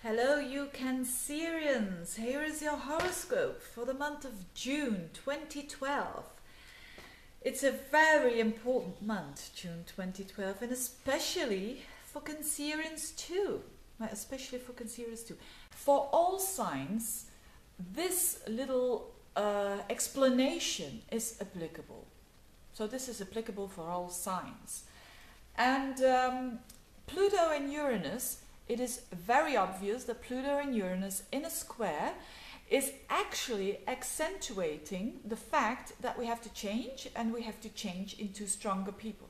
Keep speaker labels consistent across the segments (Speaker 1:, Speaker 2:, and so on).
Speaker 1: Hello, you Cancerians. Here is your horoscope for the month of June 2012. It's a very important month, June 2012, and especially for Cancerians too. Especially for Cancerians too. For all signs, this little explanation is applicable. So this is applicable for all signs. And Pluto and Uranus, it is very obvious that Pluto and Uranus in a square is actually accentuating the fact that we have to change, and we have to change into stronger people.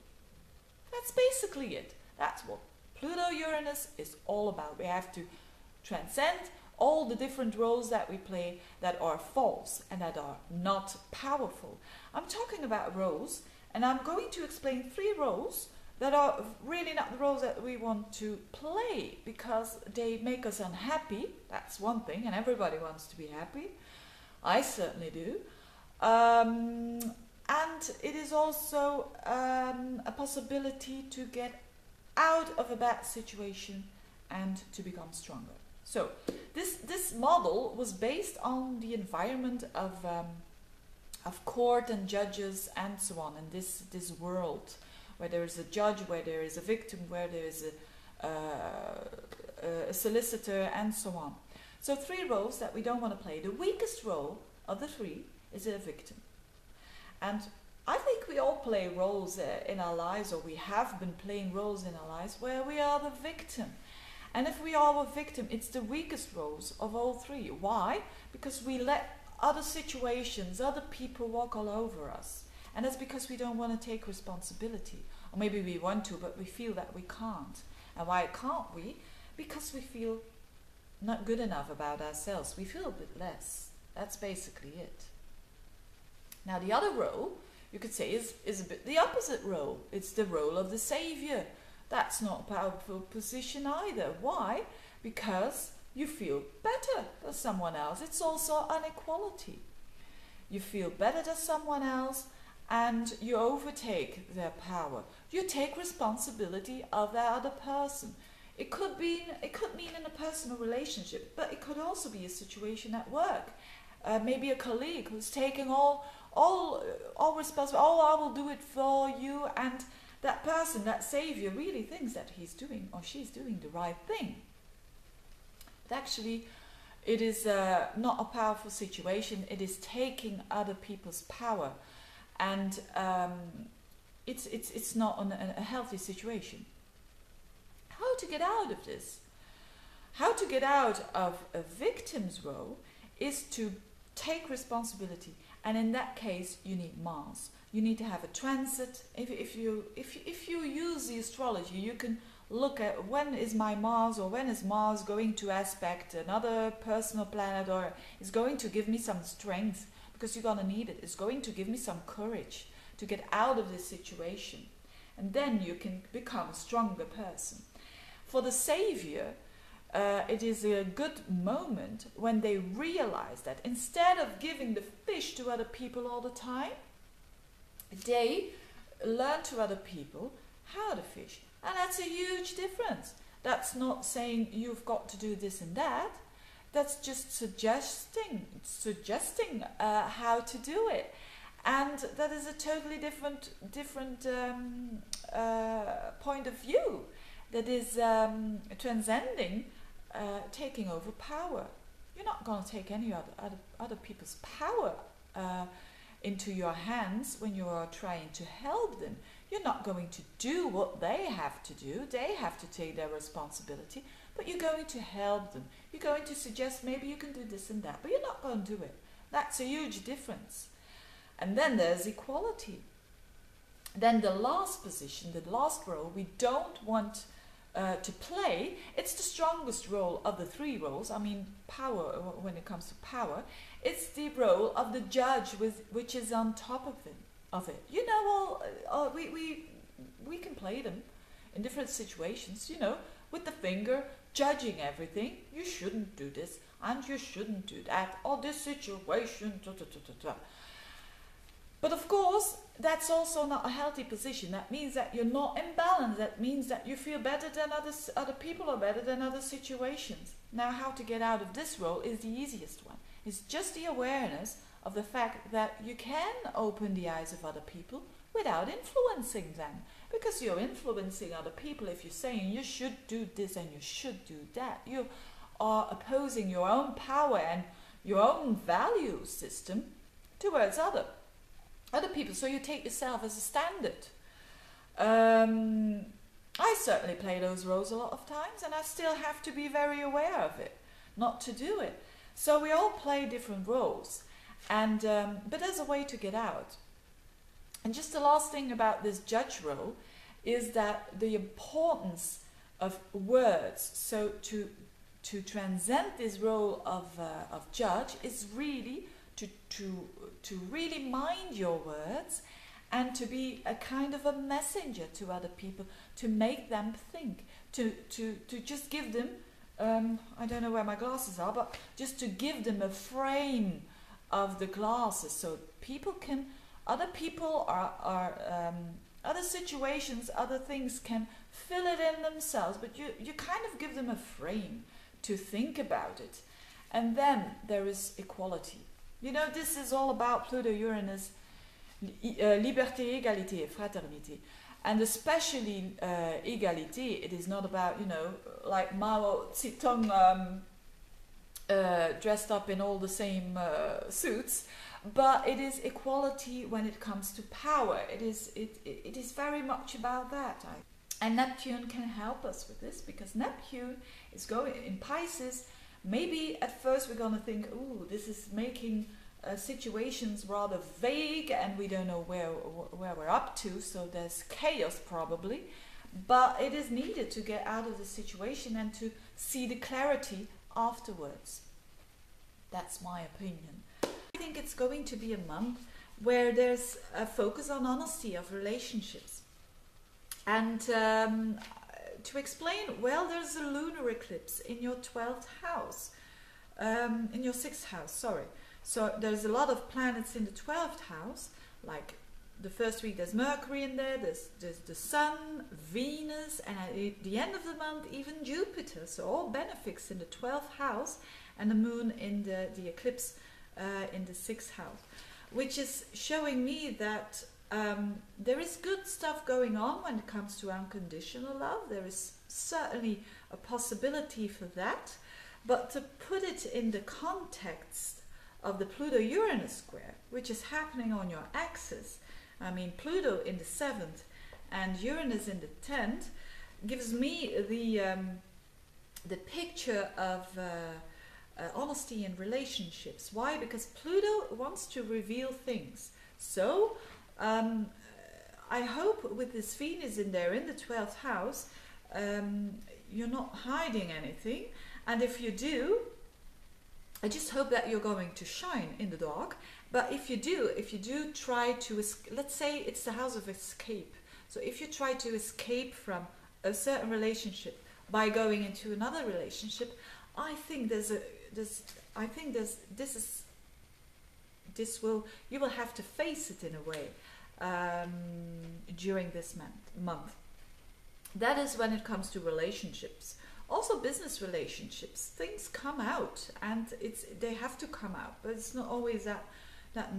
Speaker 1: That's basically it. That's what Pluto-Uranus is all about. We have to transcend all the different roles that we play that are false and that are not powerful. I'm talking about roles, and I'm going to explain 3 roles that are really not the roles that we want to play because they make us unhappy. That's one thing, and everybody wants to be happy. I certainly do. And it is also a possibility to get out of a bad situation and to become stronger. So this model was based on the environment of court and judges and so on in this world, where there is a judge, where there is a victim, where there is a solicitor, and so on. So 3 roles that we don't want to play. The weakest role of the 3 is a victim. And I think we all play roles in our lives, or we have been playing roles in our lives, where we are the victim. And if we are a victim, it's the weakest roles of all 3. Why? Because we let other situations, other people walk all over us. And that's because we don't want to take responsibility. Or maybe we want to, but we feel that we can't. And why can't we? Because we feel not good enough about ourselves. We feel a bit less. That's basically it. Now the other role, you could say, is a bit the opposite role. It's the role of the savior. That's not a powerful position either. Why? Because you feel better than someone else. It's also an equality. You feel better than someone else, and you overtake their power. You take responsibility of that other person. It could mean in a personal relationship, but it could also be a situation at work. Maybe a colleague who's taking all responsibility. Oh, I will do it for you, and that person, that savior, really thinks that he's doing or she's doing the right thing. But actually, it is not a powerful situation. It is taking other people's power. And it's not a healthy situation. How to get out of this? How to get out of a victim's role is to take responsibility, and in that case you need Mars. You need to have a transit. If you use the astrology, you can look at when is my Mars, or when is Mars going to aspect another personal planet, or is going to give me some strength, because you're going to need it. It's going to give me some courage to get out of this situation. And then you can become a stronger person. For the savior, it is a good moment when they realize that instead of giving the fish to other people all the time, they learn to other people how to fish. And that's a huge difference. That's not saying you've got to do this and that. That's just suggesting how to do it, and that is a totally different point of view. That is transcending, taking over power. You're not going to take any other people's power into your hands when you are trying to help them. You're not going to do what they have to do. They have to take their responsibility, but you're going to help them. You're going to suggest maybe you can do this and that, but you're not going to do it. That's a huge difference. And then there's equality. Then the last position, the last role we don't want to play, it's the strongest role of the 3 roles. I mean, power, when it comes to power, it's the role of the judge, which is on top of it. You know, we can play them in different situations, you know, with the finger, judging everything. You shouldn't do this, and you shouldn't do that, or this situation, But of course, that's also not a healthy position. That means that you're not in balance. That means that you feel better than other people are better than other situations. Now, how to get out of this role is the easiest one. It's just the awareness of the fact that you can open the eyes of other people without influencing them. Because you're influencing other people if you're saying you should do this and you should do that. You are opposing your own power and your own value system towards other people. So you take yourself as a standard. I certainly play those roles a lot of times, and I still have to be very aware of it, not to do it. So we all play different roles, and but there's a way to get out. And just the last thing about this judge role is that the importance of words, so to transcend this role of judge, is really to really mind your words and to be a kind of a messenger to other people, to make them think, to just give them, I don't know where my glasses are, but just to give them a frame of the glasses so people can, other people other situations, other things can fill it in themselves, but you kind of give them a frame to think about it. And then there is equality. You know, this is all about Pluto-Uranus, liberté, égalité, et fraternité. And especially égalité, it is not about, you know, like Mao Zedong dressed up in all the same suits, but it is equality when it comes to power. It is very much about that. And Neptune can help us with this, because Neptune is going in Pisces. Maybe at first we're going to think, ooh, this is making situations rather vague and we don't know where we're up to, so there's chaos probably. But it is needed to get out of the situation and to see the clarity afterwards. That's my opinion. I think it's going to be a month where there's a focus on honesty of relationships. And to explain, well, there's a lunar eclipse in your 12th house, in your 6th house, sorry. So there's a lot of planets in the 12th house, like the first week there's Mercury in there, there's the Sun, Venus, and at the end of the month even Jupiter. So all benefics in the 12th house, and the Moon in the eclipse in the 6th house, which is showing me that there is good stuff going on when it comes to unconditional love. There is certainly a possibility for that, but to put it in the context of the Pluto-Uranus square, which is happening on your axis, I mean Pluto in the 7th and Uranus in the 10th, gives me the picture of honesty in relationships. Why? Because Pluto wants to reveal things. So I hope with this Venus in there in the 12th house, you're not hiding anything, and if you do, I just hope that you're going to shine in the dark. But if you do try to, let's say it's the house of escape. So if you try to escape from a certain relationship by going into another relationship, I think you will have to face it in a way during this month. That is when it comes to relationships. Also business relationships, things come out, and they have to come out, but it's not always that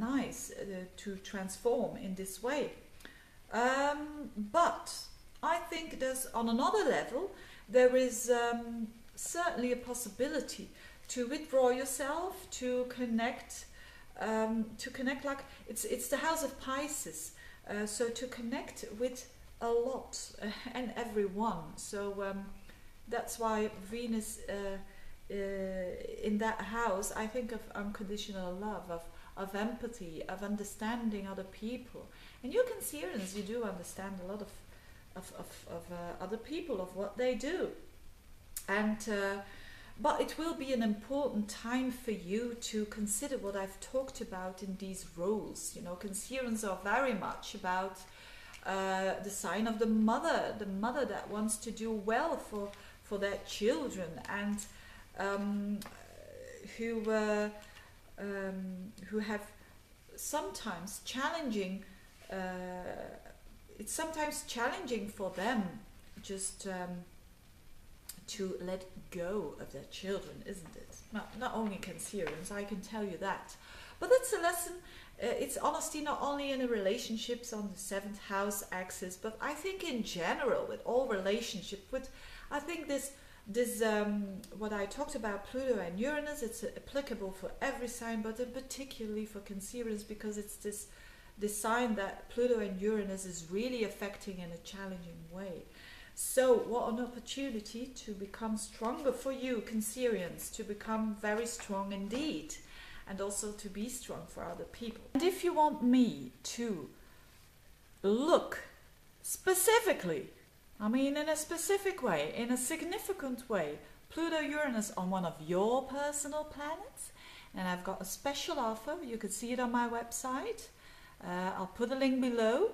Speaker 1: nice to transform in this way. But I think there's, on another level, there is certainly a possibility to withdraw yourself, to connect like it's the house of Pisces, so to connect with a lot and everyone. So that's why Venus in that house, I think of unconditional love, of empathy, of understanding other people. And you Cancerians, you do understand a lot of other people, of what they do. And but it will be an important time for you to consider what I've talked about in these roles. You know, Cancerians are very much about the sign of the mother that wants to do well for their children, and who have sometimes challenging. It's sometimes challenging for them just to let go of their children, isn't it? Not only Cancerians, I can tell you that. But it's a lesson. It's honesty not only in the relationships on the 7th house axis, but I think in general with all relationships. I think this what I talked about, Pluto and Uranus, it's applicable for every sign, but particularly for Cancerians, because it's this sign that Pluto and Uranus is really affecting in a challenging way. So what an opportunity to become stronger for you, Cancerians, to become very strong indeed, and also to be strong for other people. And if you want me to look specifically, I mean in a specific way, in a significant way, Pluto-Uranus on one of your personal planets, and I've got a special offer, you can see it on my website. I'll put a link below,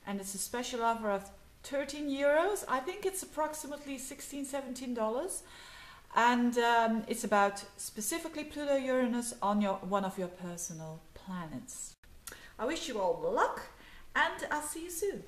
Speaker 1: and it's a special offer of 13 euros. I think it's approximately $16-17, and it's about specifically Pluto-Uranus on one of your personal planets. I wish you all luck, and I'll see you soon.